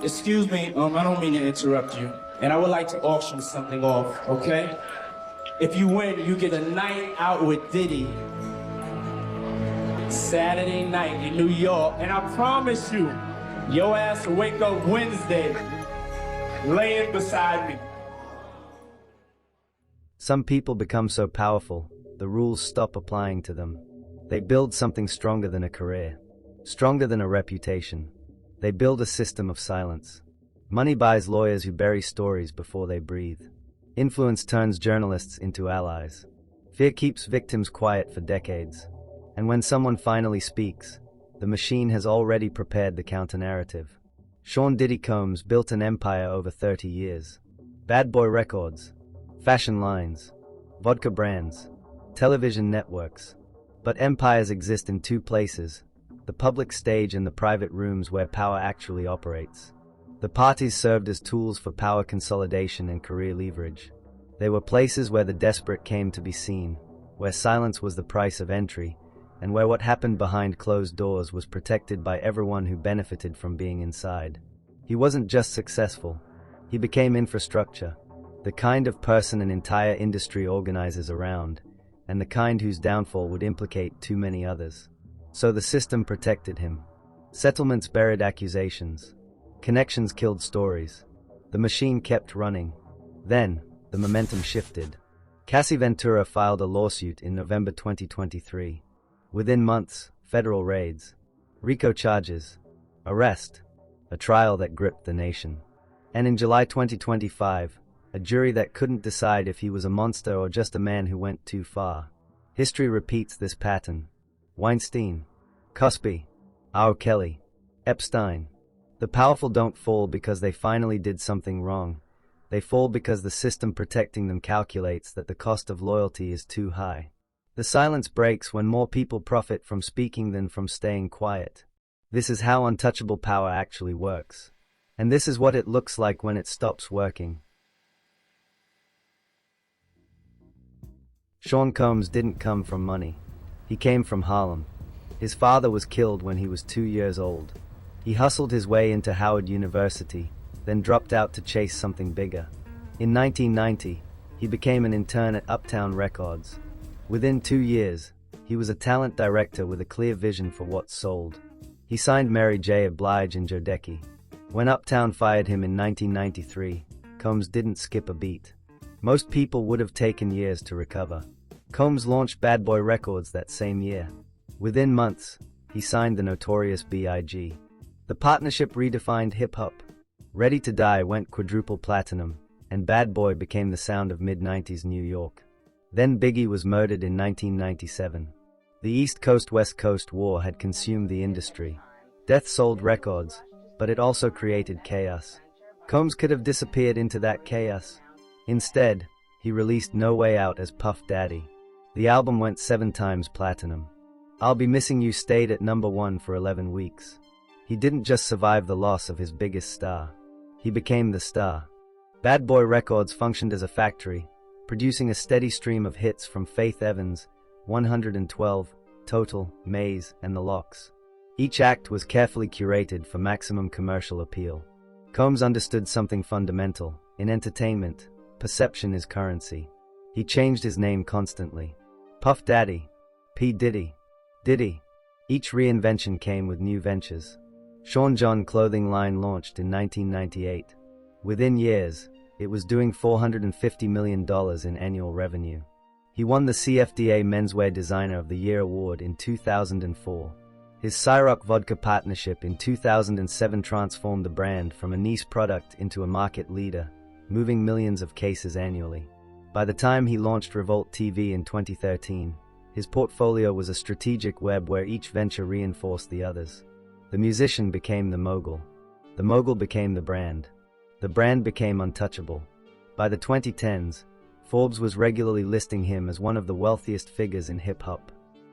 Excuse me, I don't mean to interrupt you. And I would like to auction something off, okay? If you win, you get a night out with Diddy. Saturday night in New York. And I promise you, your ass will wake up Wednesday laying beside me. Some people become so powerful, the rules stop applying to them. They build something stronger than a career, stronger than a reputation. They build a system of silence. Money buys lawyers who bury stories before they breathe. Influence turns journalists into allies. Fear keeps victims quiet for decades. And when someone finally speaks, the machine has already prepared the counter-narrative. Sean Diddy Combs built an empire over 30 years. Bad Boy Records, fashion lines, vodka brands, television networks. But empires exist in two places: the public stage and the private rooms where power actually operates. The parties served as tools for power consolidation and career leverage. They were places where the desperate came to be seen, where silence was the price of entry, and where what happened behind closed doors was protected by everyone who benefited from being inside. He wasn't just successful, he became infrastructure, the kind of person an entire industry organizes around, and the kind whose downfall would implicate too many others. So the system protected him. Settlements buried accusations. Connections killed stories. The machine kept running. Then, the momentum shifted. Cassie Ventura filed a lawsuit in November 2023. Within months, federal raids, RICO charges, arrest, a trial that gripped the nation. And in July 2025, a jury that couldn't decide if he was a monster or just a man who went too far. History repeats this pattern. Weinstein, Cosby, R. Kelly, Epstein. The powerful don't fall because they finally did something wrong. They fall because the system protecting them calculates that the cost of loyalty is too high. The silence breaks when more people profit from speaking than from staying quiet. This is how untouchable power actually works. And this is what it looks like when it stops working. Sean Combs didn't come from money. He came from Harlem. His father was killed when he was 2 years old. He hustled his way into Howard University, then dropped out to chase something bigger. In 1990, he became an intern at Uptown Records. Within 2 years, he was a talent director with a clear vision for what sold. He signed Mary J. Blige and Jodeci. When Uptown fired him in 1993, Combs didn't skip a beat. Most people would have taken years to recover. Combs launched Bad Boy Records that same year. Within months, he signed the notorious B.I.G. The partnership redefined hip-hop. Ready to Die went quadruple platinum, and Bad Boy became the sound of mid-90s New York. Then Biggie was murdered in 1997. The East Coast-West Coast war had consumed the industry. Death sold records, but it also created chaos. Combs could have disappeared into that chaos. Instead, he released No Way Out as Puff Daddy. The album went 7 times platinum. I'll Be Missing You stayed at #1 for 11 weeks. He didn't just survive the loss of his biggest star. He became the star. Bad Boy Records functioned as a factory, producing a steady stream of hits from Faith Evans, 112, Total, Maze, and The Lox. Each act was carefully curated for maximum commercial appeal. Combs understood something fundamental. In entertainment, perception is currency. He changed his name constantly. Puff Daddy, P. Diddy, Diddy. Each reinvention came with new ventures. Sean John clothing line launched in 1998. Within years, it was doing $450 million in annual revenue. He won the CFDA Menswear Designer of the Year award in 2004. His Cîroc vodka partnership in 2007 transformed the brand from a niche product into a market leader, moving millions of cases annually. By the time he launched Revolt TV in 2013, his portfolio was a strategic web where each venture reinforced the others. The musician became the mogul. The mogul became the brand. The brand became untouchable. By the 2010s, Forbes was regularly listing him as one of the wealthiest figures in hip-hop.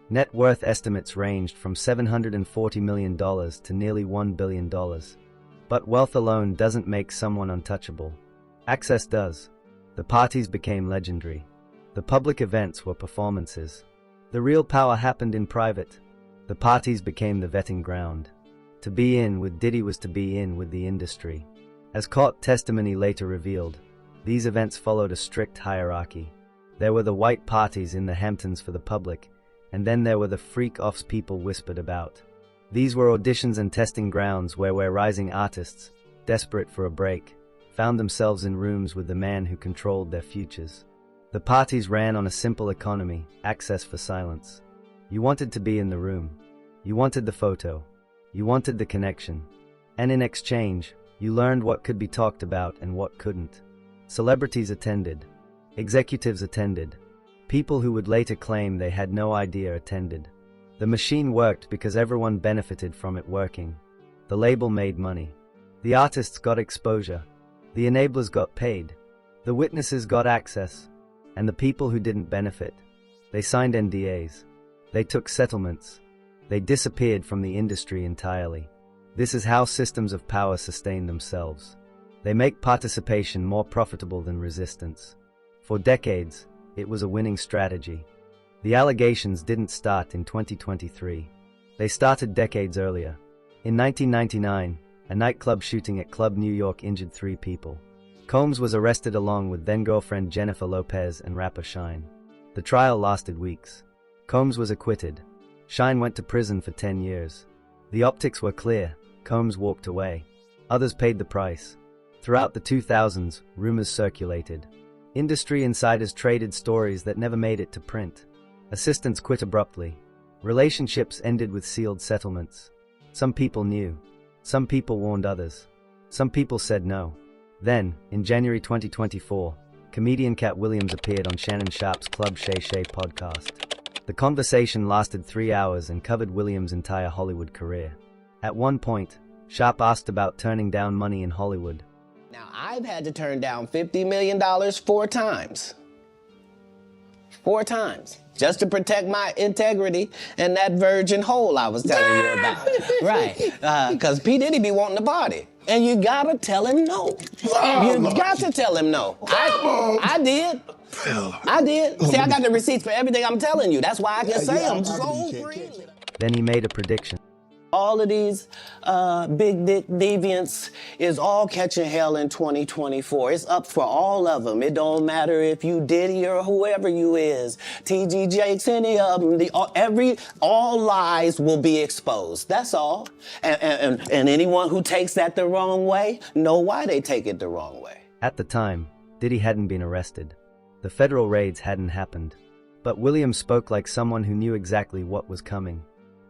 Net worth estimates ranged from $740 million to nearly $1 billion. But wealth alone doesn't make someone untouchable. Access does. The parties became legendary. The public events were performances. The real power happened in private. The parties became the vetting ground. To be in with Diddy was to be in with the industry. As court testimony later revealed, these events followed a strict hierarchy. There were the white parties in the Hamptons for the public, and then there were the freak-offs people whispered about. These were auditions and testing grounds where rising artists, desperate for a break, found themselves in rooms with the man who controlled their futures. The parties ran on a simple economy: access for silence. You wanted to be in the room. You wanted the photo. You wanted the connection. And in exchange, you learned what could be talked about and what couldn't. Celebrities attended. Executives attended. People who would later claim they had no idea attended. The machine worked because everyone benefited from it working. The label made money. The artists got exposure. The enablers got paid. The witnesses got access. And the people who didn't benefit, they signed NDAs. They took settlements. They disappeared from the industry entirely. This is how systems of power sustain themselves. They make participation more profitable than resistance. For decades, it was a winning strategy. The allegations didn't start in 2023. They started decades earlier. In 1999, a nightclub shooting at Club New York injured 3 people. Combs was arrested along with then-girlfriend Jennifer Lopez and rapper Shyne. The trial lasted weeks. Combs was acquitted. Shyne went to prison for 10 years. The optics were clear. Combs walked away. Others paid the price. Throughout the 2000s, rumors circulated. Industry insiders traded stories that never made it to print. Assistants quit abruptly. Relationships ended with sealed settlements. Some people knew. Some people warned others. Some people said no. Then, in January 2024, comedian Katt Williams appeared on Shannon Sharpe's Club Shay Shay podcast. The conversation lasted 3 hours and covered Williams' entire Hollywood career. At one point, Sharpe asked about turning down money in Hollywood. Now, I've had to turn down $50 million 4 times. 4 times. Just to protect my integrity and that virgin hole I was telling you about. Right. Because P. Diddy be wanting to party. And you gotta tell him no. You got to tell him no. I did. I did. See, I got the receipts for everything I'm telling you. That's why I can say them so freely. Then he made a prediction. All of these big dick deviants is all catching hell in 2024. It's up for all of them. It don't matter if you Diddy or whoever you is. T.G. Jakes, any of them. All lies will be exposed. That's all. And anyone who takes that the wrong way, know why they take it the wrong way. At the time, Diddy hadn't been arrested. The federal raids hadn't happened. But Williams spoke like someone who knew exactly what was coming.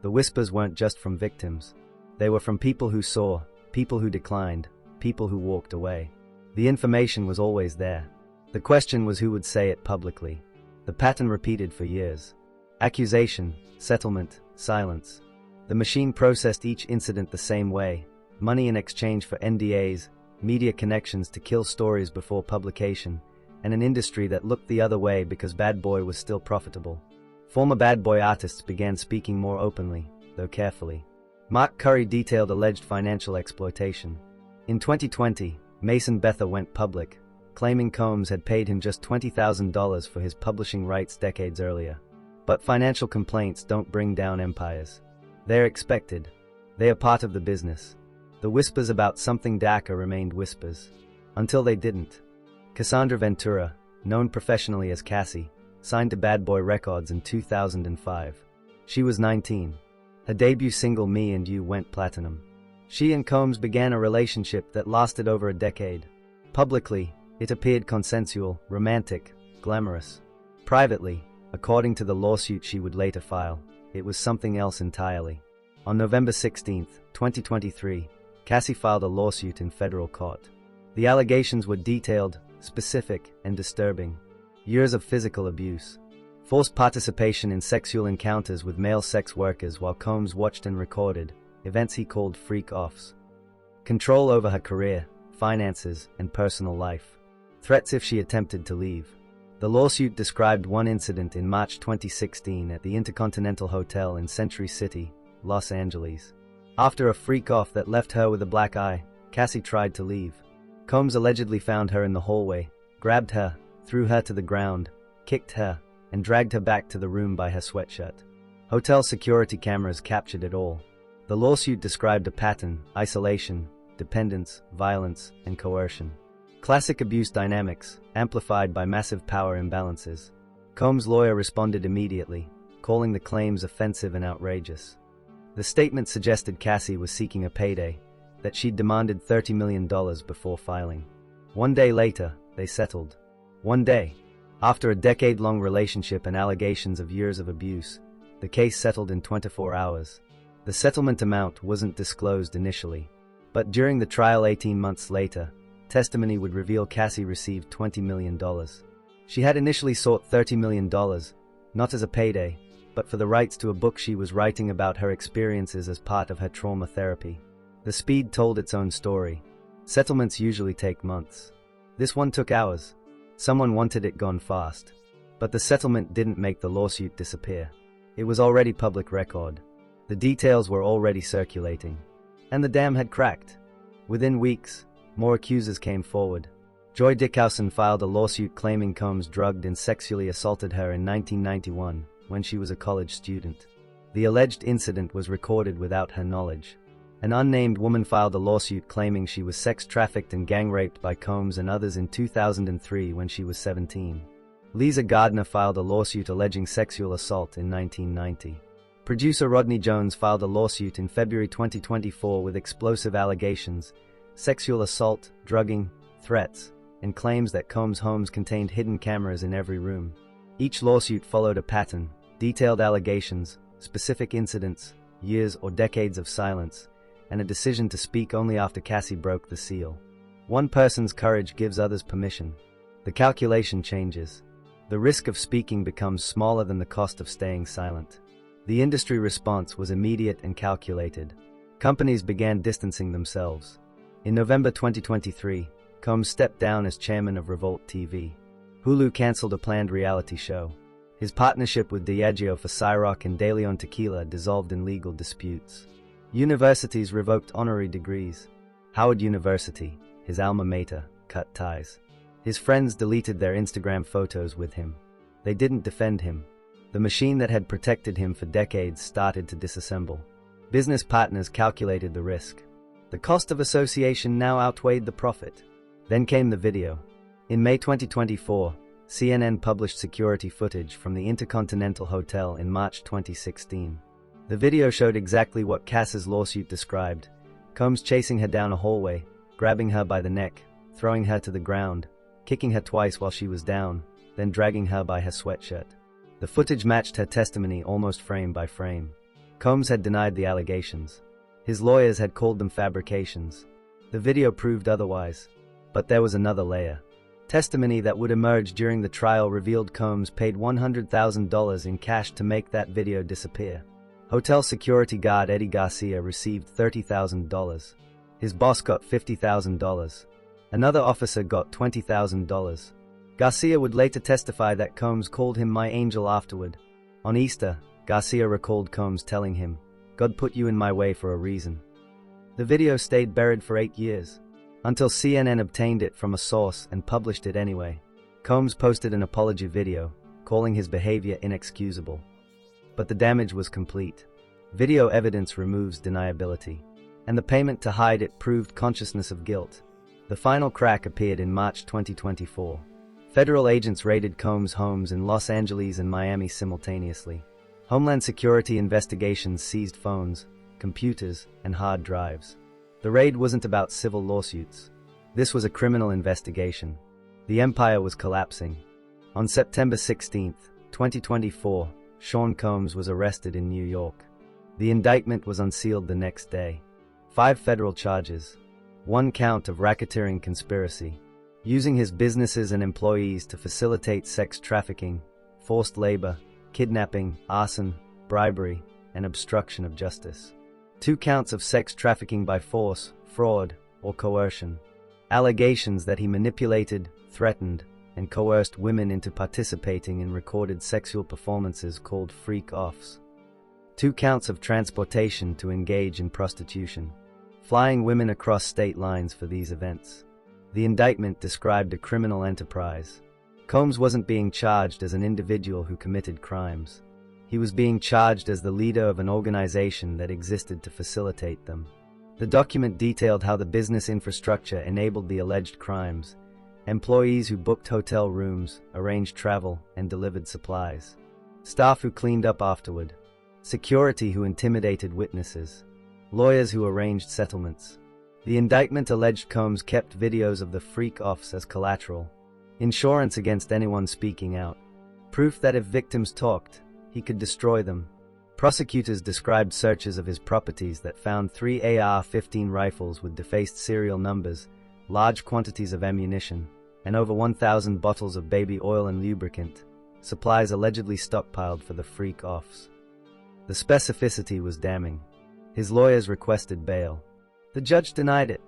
The whispers weren't just from victims. They were from people who saw, people who declined, people who walked away. The information was always there. The question was who would say it publicly. The pattern repeated for years. Accusation, settlement, silence. The machine processed each incident the same way. Money in exchange for NDAs, media connections to kill stories before publication, and an industry that looked the other way because Bad Boy was still profitable. Former Bad Boy artists began speaking more openly, though carefully. Mark Curry detailed alleged financial exploitation. In 2020, Mason Betha went public, claiming Combs had paid him just $20,000 for his publishing rights decades earlier. But financial complaints don't bring down empires. They're expected. They are part of the business. The whispers about something darker remained whispers. Until they didn't. Cassandra Ventura, known professionally as Cassie, signed to Bad Boy Records in 2005. She was 19. Her debut single Me and You went platinum. She and Combs began a relationship that lasted over a decade. Publicly, it appeared consensual, romantic, glamorous. Privately, according to the lawsuit she would later file, it was something else entirely. On November 16, 2023, Cassie filed a lawsuit in federal court. The allegations were detailed, specific, and disturbing. Years of physical abuse. Forced participation in sexual encounters with male sex workers while Combs watched and recorded, events he called freak-offs. Control over her career, finances, and personal life. Threats if she attempted to leave. The lawsuit described one incident in March 2016 at the Intercontinental Hotel in Century City, Los Angeles. After a freak-off that left her with a black eye, Cassie tried to leave. Combs allegedly found her in the hallway, grabbed her, threw her to the ground, kicked her, and dragged her back to the room by her sweatshirt. Hotel security cameras captured it all. The lawsuit described a pattern: isolation, dependence, violence, and coercion. Classic abuse dynamics, amplified by massive power imbalances. Combs' lawyer responded immediately, calling the claims offensive and outrageous. The statement suggested Cassie was seeking a payday, that she'd demanded $30 million before filing. 1 day later, they settled. 1 day. After a decade-long relationship and allegations of years of abuse, the case settled in 24 hours. The settlement amount wasn't disclosed initially, but during the trial 18 months later, testimony would reveal Cassie received $20 million. She had initially sought $30 million, not as a payday, but for the rights to a book she was writing about her experiences as part of her trauma therapy. The speed told its own story. Settlements usually take months. This one took hours. Someone wanted it gone fast. But the settlement didn't make the lawsuit disappear. It was already public record. The details were already circulating. And the dam had cracked. Within weeks, more accusers came forward. Joy Dickhausen filed a lawsuit claiming Combs drugged and sexually assaulted her in 1991, when she was a college student. The alleged incident was recorded without her knowledge. An unnamed woman filed a lawsuit claiming she was sex trafficked and gang raped by Combs and others in 2003 when she was 17. Lisa Gardner filed a lawsuit alleging sexual assault in 1990. Producer Rodney Jones filed a lawsuit in February 2024 with explosive allegations, sexual assault, drugging, threats, and claims that Combs' homes contained hidden cameras in every room. Each lawsuit followed a pattern: detailed allegations, specific incidents, years or decades of silence, and a decision to speak only after Cassie broke the seal. One person's courage gives others permission. The calculation changes. The risk of speaking becomes smaller than the cost of staying silent. The industry response was immediate and calculated. Companies began distancing themselves. In November 2023, Combs stepped down as chairman of Revolt TV. Hulu canceled a planned reality show. His partnership with Diageo for Cîroc and De Leon Tequila dissolved in legal disputes. Universities revoked honorary degrees. Howard University, his alma mater, cut ties. His friends deleted their Instagram photos with him. They didn't defend him. The machine that had protected him for decades started to disassemble. Business partners calculated the risk. The cost of association now outweighed the profit. Then came the video. In May 2024, CNN published security footage from the Intercontinental Hotel in March 2016. The video showed exactly what Cass's lawsuit described: Combs chasing her down a hallway, grabbing her by the neck, throwing her to the ground, kicking her twice while she was down, then dragging her by her sweatshirt. The footage matched her testimony almost frame by frame. Combs had denied the allegations. His lawyers had called them fabrications. The video proved otherwise. But there was another layer. Testimony that would emerge during the trial revealed Combs paid $100,000 in cash to make that video disappear. Hotel security guard Eddie Garcia received $30,000. His boss got $50,000. Another officer got $20,000. Garcia would later testify that Combs called him "my angel" afterward. On Easter, Garcia recalled Combs telling him, "God put you in my way for a reason." The video stayed buried for 8 years, until CNN obtained it from a source and published it anyway. Combs posted an apology video, calling his behavior inexcusable. But the damage was complete. Video evidence removes deniability, and the payment to hide it proved consciousness of guilt. The final crack appeared in March 2024. Federal agents raided Combs' homes in Los Angeles and Miami simultaneously. Homeland Security investigations seized phones, computers, and hard drives. The raid wasn't about civil lawsuits. This was a criminal investigation. The empire was collapsing. On September 16, 2024, Sean Combs was arrested in New York. The indictment was unsealed the next day. 5 federal charges. 1 count of racketeering conspiracy, using his businesses and employees to facilitate sex trafficking, forced labor, kidnapping, arson, bribery, and obstruction of justice. 2 counts of sex trafficking by force, fraud, or coercion. Allegations that he manipulated, threatened, and coerced women into participating in recorded sexual performances called freak-offs. 2 counts of transportation to engage in prostitution, flying women across state lines for these events. The indictment described a criminal enterprise. Combs wasn't being charged as an individual who committed crimes. He was being charged as the leader of an organization that existed to facilitate them. The document detailed how the business infrastructure enabled the alleged crimes: employees who booked hotel rooms, arranged travel, and delivered supplies; staff who cleaned up afterward; security who intimidated witnesses; lawyers who arranged settlements. The indictment alleged Combs kept videos of the freak-offs as collateral, insurance against anyone speaking out, proof that if victims talked, he could destroy them. Prosecutors described searches of his properties that found 3 AR-15 rifles with defaced serial numbers, large quantities of ammunition, and over 1,000 bottles of baby oil and lubricant, supplies allegedly stockpiled for the freak-offs. The specificity was damning. His lawyers requested bail. The judge denied it.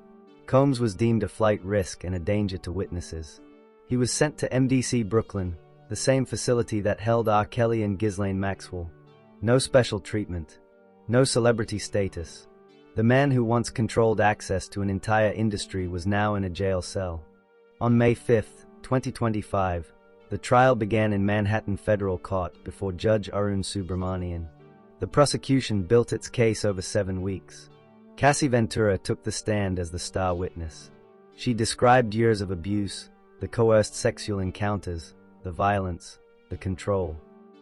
Combs was deemed a flight risk and a danger to witnesses. He was sent to MDC Brooklyn, the same facility that held R. Kelly and Ghislaine Maxwell. No special treatment. No celebrity status. The man who once controlled access to an entire industry was now in a jail cell. On May 5, 2025, the trial began in Manhattan Federal Court before Judge Arun Subramanian. The prosecution built its case over 7 weeks. Cassie Ventura took the stand as the star witness. She described years of abuse, the coerced sexual encounters, the violence, the control.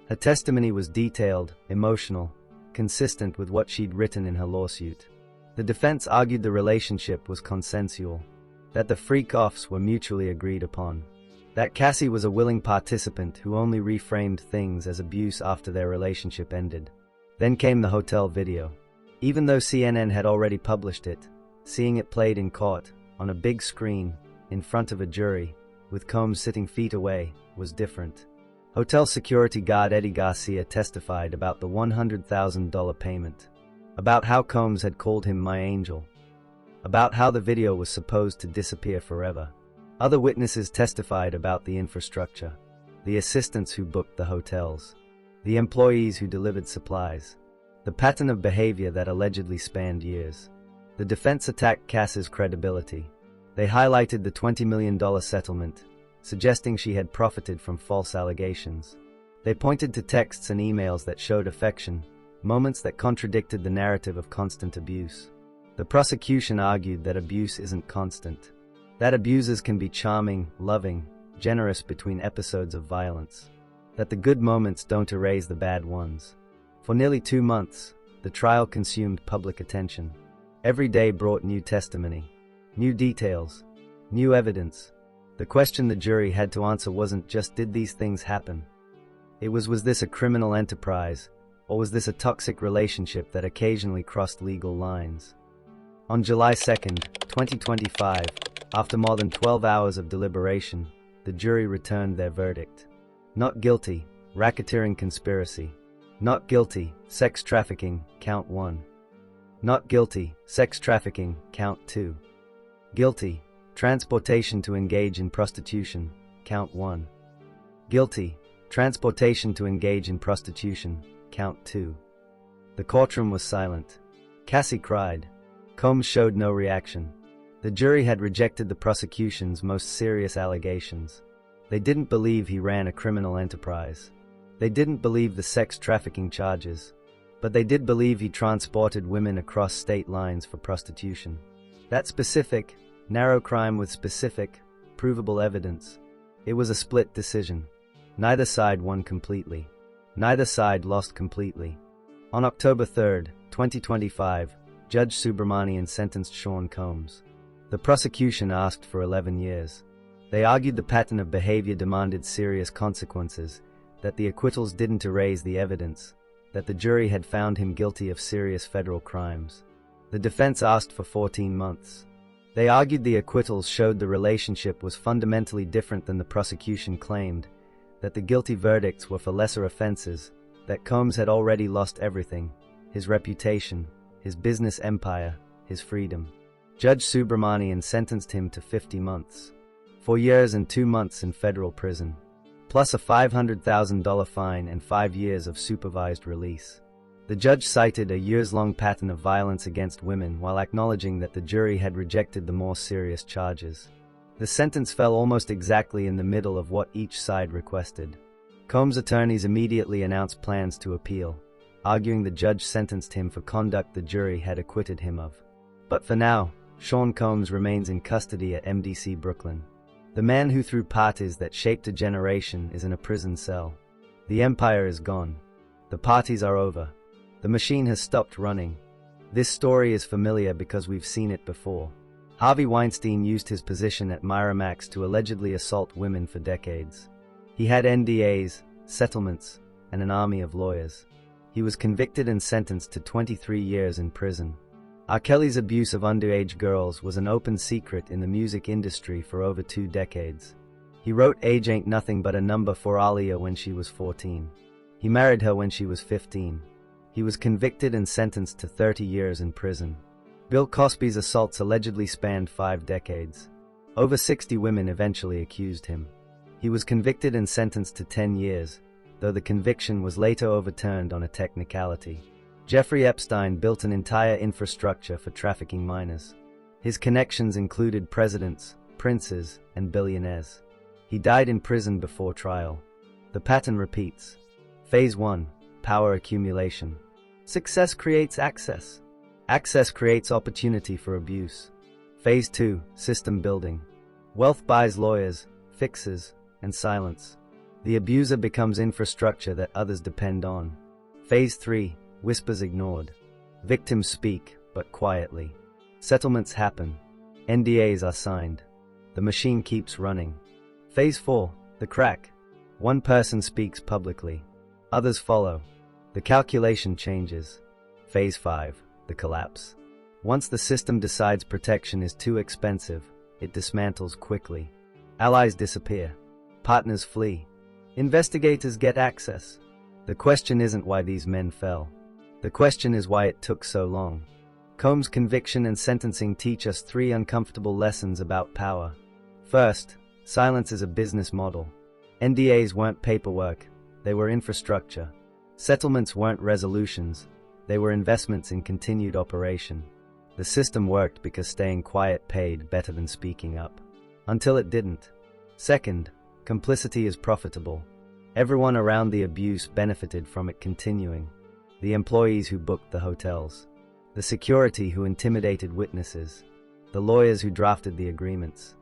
Her testimony was detailed, emotional, consistent with what she'd written in her lawsuit. The defense argued the relationship was consensual, that the freak-offs were mutually agreed upon, that Cassie was a willing participant who only reframed things as abuse after their relationship ended. Then came the hotel video. Even though CNN had already published it, seeing it played in court, on a big screen, in front of a jury, with Combs sitting feet away, was different. Hotel security guard Eddie Garcia testified about the $100,000 payment, about how Combs had called him "my angel," about how the video was supposed to disappear forever. Other witnesses testified about the infrastructure, the assistants who booked the hotels, the employees who delivered supplies, the pattern of behavior that allegedly spanned years. The defense attacked Cassie's credibility. They highlighted the $20 million settlement, suggesting she had profited from false allegations. They pointed to texts and emails that showed affection, moments that contradicted the narrative of constant abuse. The prosecution argued that abuse isn't constant, that abusers can be charming, loving, generous between episodes of violence, that the good moments don't erase the bad ones. For nearly 2 months, the trial consumed public attention. Every day brought new testimony, new details, new evidence. The question the jury had to answer wasn't just, did these things happen? It was this a criminal enterprise, or was this a toxic relationship that occasionally crossed legal lines? On July 2nd, 2025, after more than 12 hours of deliberation, the jury returned their verdict. Not guilty, racketeering conspiracy. Not guilty, sex trafficking, count 1. Not guilty, sex trafficking, count 2. Guilty, transportation to engage in prostitution, count 1. Guilty, transportation to engage in prostitution, count 2. The courtroom was silent. Cassie cried. Combs showed no reaction. The jury had rejected the prosecution's most serious allegations. They didn't believe he ran a criminal enterprise. They didn't believe the sex trafficking charges, but they did believe he transported women across state lines for prostitution. That specific, narrow crime with specific, provable evidence. It was a split decision. Neither side won completely. Neither side lost completely. On October 3, 2025, Judge Subramanian sentenced Sean Combs. The prosecution asked for 11 years. They argued the pattern of behavior demanded serious consequences, that the acquittals didn't erase the evidence, that the jury had found him guilty of serious federal crimes. The defense asked for 14 months. They argued the acquittals showed the relationship was fundamentally different than the prosecution claimed, that the guilty verdicts were for lesser offenses, that Combs had already lost everything: his reputation, his business empire, his freedom. Judge Subramanian sentenced him to 50 months, 4 years and 2 months in federal prison, plus a $500,000 fine and 5 years of supervised release. The judge cited a years-long pattern of violence against women while acknowledging that the jury had rejected the more serious charges. The sentence fell almost exactly in the middle of what each side requested. Combs' attorneys immediately announced plans to appeal, arguing the judge sentenced him for conduct the jury had acquitted him of. But for now, Sean Combs remains in custody at MDC Brooklyn. The man who threw parties that shaped a generation is in a prison cell. The empire is gone. The parties are over. The machine has stopped running. This story is familiar because we've seen it before. Harvey Weinstein used his position at Miramax to allegedly assault women for decades. He had NDAs, settlements, and an army of lawyers. He was convicted and sentenced to 23 years in prison. R. Kelly's abuse of underage girls was an open secret in the music industry for over 2 decades. He wrote "Age Ain't Nothing But a Number" for Aaliyah when she was 14. He married her when she was 15. He was convicted and sentenced to 30 years in prison. Bill Cosby's assaults allegedly spanned 5 decades. Over 60 women eventually accused him. He was convicted and sentenced to 10 years, though the conviction was later overturned on a technicality. Jeffrey Epstein built an entire infrastructure for trafficking minors. His connections included presidents, princes, and billionaires. He died in prison before trial. The pattern repeats. Phase 1. Power accumulation. Success creates access. Access creates opportunity for abuse. Phase 2. System building. Wealth buys lawyers, fixes, and silence. The abuser becomes infrastructure that others depend on. Phase 3. Whispers ignored. Victims speak, but quietly. Settlements happen. NDAs are signed. The machine keeps running. Phase 4. The crack. One person speaks publicly. Others follow. The calculation changes. Phase 5. The collapse. Once the system decides protection is too expensive, it dismantles quickly. Allies disappear. Partners flee. Investigators get access. The question isn't why these men fell. The question is why it took so long. Combs' conviction and sentencing teach us 3 uncomfortable lessons about power. First, silence is a business model. NDAs weren't paperwork, they were infrastructure. Settlements weren't resolutions, they were investments in continued operation. The system worked because staying quiet paid better than speaking up. Until it didn't. Second, complicity is profitable. Everyone around the abuse benefited from it continuing. The employees who booked the hotels, the security who intimidated witnesses, the lawyers who drafted the agreements,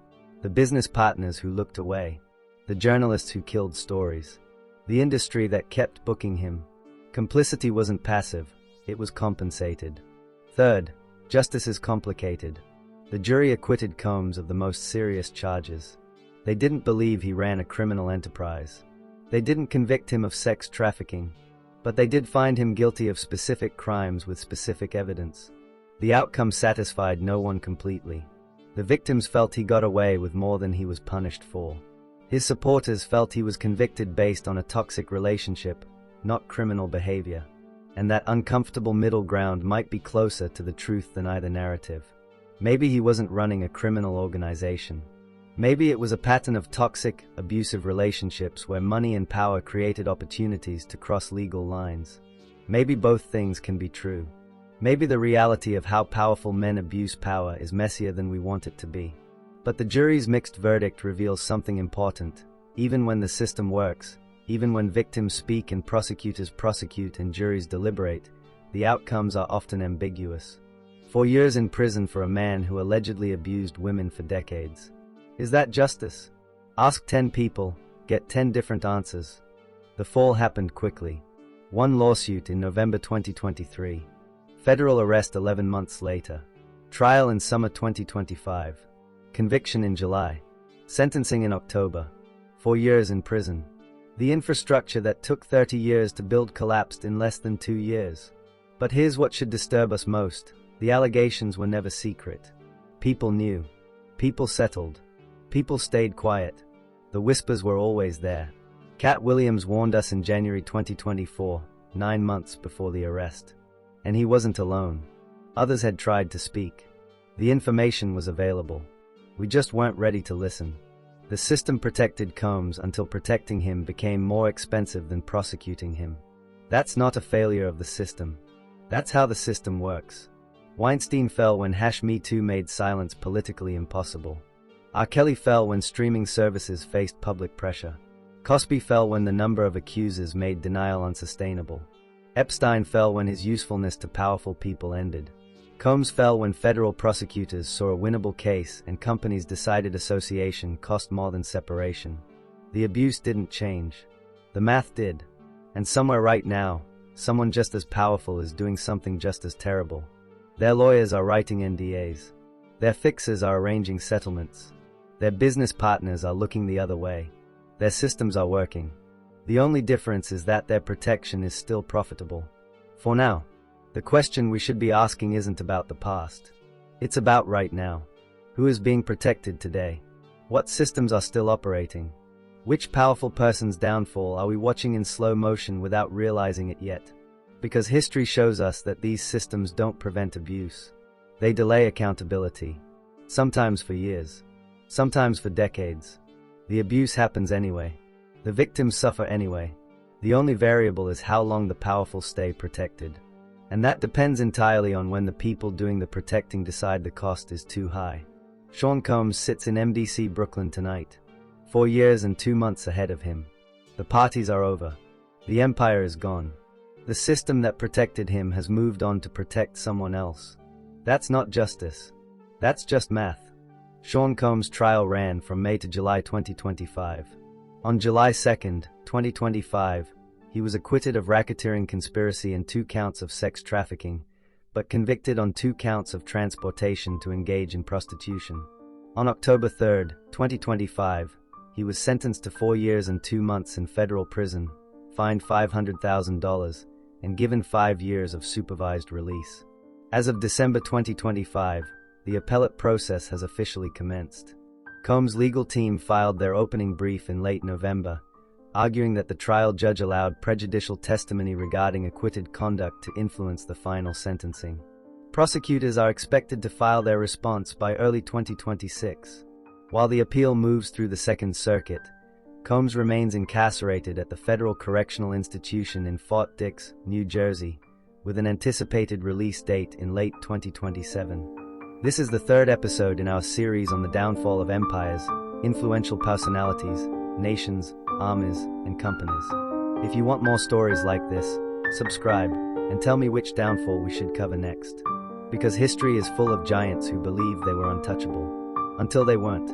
the business partners who looked away, the journalists who killed stories, the industry that kept booking him. Complicity wasn't passive, it was compensated. Third, justice is complicated. The jury acquitted Combs of the most serious charges. They didn't believe he ran a criminal enterprise. They didn't convict him of sex trafficking. But they did find him guilty of specific crimes with specific evidence. The outcome satisfied no one completely. The victims felt he got away with more than he was punished for. His supporters felt he was convicted based on a toxic relationship, not criminal behavior. And that uncomfortable middle ground might be closer to the truth than either narrative. Maybe he wasn't running a criminal organization. Maybe it was a pattern of toxic, abusive relationships where money and power created opportunities to cross legal lines. Maybe both things can be true. Maybe the reality of how powerful men abuse power is messier than we want it to be. But the jury's mixed verdict reveals something important. Even when the system works, even when victims speak and prosecutors prosecute and juries deliberate, the outcomes are often ambiguous. 4 years in prison for a man who allegedly abused women for decades. Is that justice? Ask 10 people, get 10 different answers. The fall happened quickly. One lawsuit in November 2023. Federal arrest 11 months later. Trial in summer 2025. Conviction in July. Sentencing in October. 4 years in prison. The infrastructure that took 30 years to build collapsed in less than 2 years. But here's what should disturb us most. The allegations were never secret. People knew. People settled. People stayed quiet. The whispers were always there. Katt Williams warned us in January 2024, 9 months before the arrest. And he wasn't alone. Others had tried to speak. The information was available. We just weren't ready to listen. The system protected Combs until protecting him became more expensive than prosecuting him. That's not a failure of the system. That's how the system works. Weinstein fell when #Me Too made silence politically impossible. R. Kelly fell when streaming services faced public pressure. Cosby fell when the number of accusers made denial unsustainable. Epstein fell when his usefulness to powerful people ended. Combs fell when federal prosecutors saw a winnable case and companies decided association cost more than separation. The abuse didn't change. The math did. And somewhere right now, someone just as powerful is doing something just as terrible. Their lawyers are writing NDAs. Their fixers are arranging settlements. Their business partners are looking the other way. Their systems are working. The only difference is that their protection is still profitable. For now, the question we should be asking isn't about the past. It's about right now. Who is being protected today? What systems are still operating? Which powerful person's downfall are we watching in slow motion without realizing it yet? Because history shows us that these systems don't prevent abuse. They delay accountability. Sometimes for years. Sometimes for decades. The abuse happens anyway. The victims suffer anyway. The only variable is how long the powerful stay protected. And that depends entirely on when the people doing the protecting decide the cost is too high. Sean Combs sits in MDC Brooklyn tonight. 4 years and 2 months ahead of him. The parties are over. The empire is gone. The system that protected him has moved on to protect someone else. That's not justice. That's just math. Sean Combs' trial ran from May to July 2025. On July 2nd, 2025, he was acquitted of racketeering conspiracy and 2 counts of sex trafficking, but convicted on 2 counts of transportation to engage in prostitution. On October 3rd, 2025, he was sentenced to 4 years and 2 months in federal prison, fined $500,000, and given 5 years of supervised release. As of December 2025, the appellate process has officially commenced. Combs' legal team filed their opening brief in late November, arguing that the trial judge allowed prejudicial testimony regarding acquitted conduct to influence the final sentencing. Prosecutors are expected to file their response by early 2026. While the appeal moves through the Second Circuit, Combs remains incarcerated at the Federal Correctional Institution in Fort Dix, New Jersey, with an anticipated release date in late 2027. This is the 3rd episode in our series on the downfall of empires, influential personalities, nations, armies, and companies. If you want more stories like this, subscribe and tell me which downfall we should cover next. Because history is full of giants who believed they were untouchable, until they weren't.